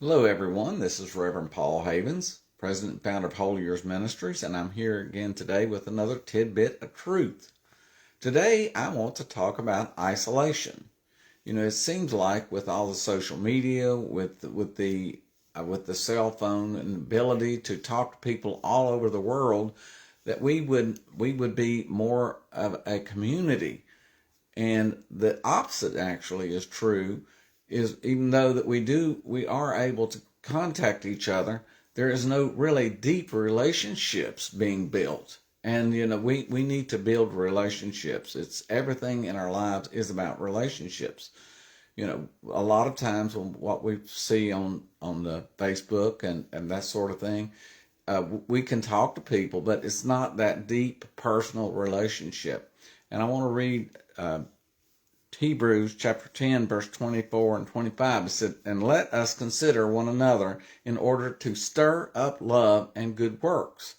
Hello, everyone. This is Reverend Paul Havens, President and founder of Whole Years Ministries, and I'm here again today with another tidbit of truth. Today, I want to talk about isolation. It seems like with all the social media, with the cell phone and ability to talk to people all over the world, that we would be more of a community. And the opposite actually is true, is even though that we are able to contact each other, there is no really deep relationships being built. And we need to build relationships. It's everything in our lives is about relationships. A lot of times when what we see on the Facebook and that sort of thing, we can talk to people, but it's not that deep personal relationship. And I want to read Hebrews chapter 10, verse 24 and 25. It said, "And let us consider one another in order to stir up love and good works,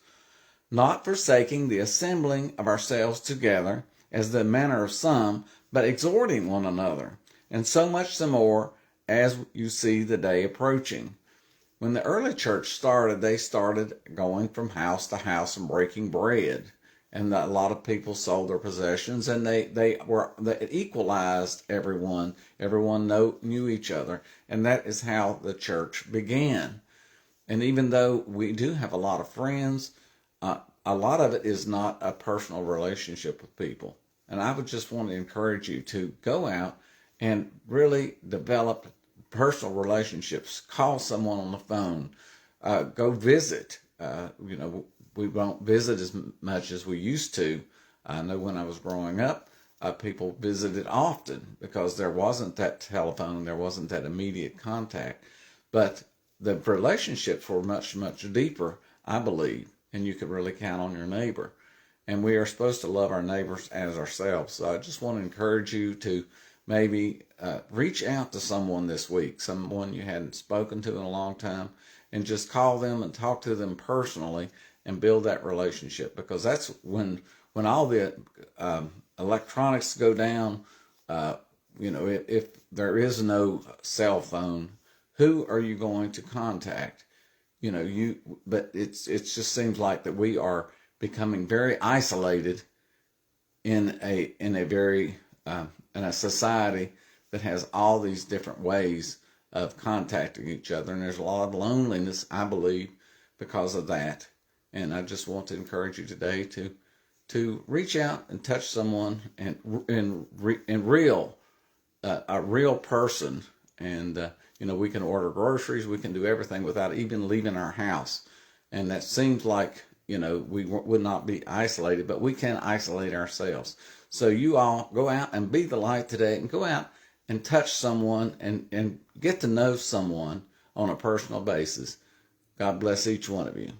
not forsaking the assembling of ourselves together, as the manner of some, but exhorting one another, and so much the more as you see the day approaching." When the early church started, they started going from house to house and breaking bread. And a lot of people sold their possessions, and they equalized everyone. Everyone knew each other, and that is how the church began. And even though we do have a lot of friends, a lot of it is not a personal relationship with people. And I would just want to encourage you to go out and really develop personal relationships. Call someone on the phone. Go visit. We won't visit as much as we used to. I know when I was growing up, people visited often because there wasn't that telephone, there wasn't that immediate contact. But the relationships were much, much deeper, I believe, and you could really count on your neighbor. And we are supposed to love our neighbors as ourselves. So I just want to encourage you to maybe reach out to someone this week, someone you hadn't spoken to in a long time, and just call them and talk to them personally and build that relationship, because that's when all the electronics go down. If there is no cell phone, who are you going to contact? But it just seems like that we are becoming very isolated in a society that has all these different ways of contacting each other, and there's a lot of loneliness, I believe, because of that. And I just want to encourage you today to reach out and touch someone and a real person. And we can order groceries, we can do everything without even leaving our house. And that seems like we would not be isolated, but we can isolate ourselves. So you all go out and be the light today, and go out and touch someone and get to know someone on a personal basis. God bless each one of you.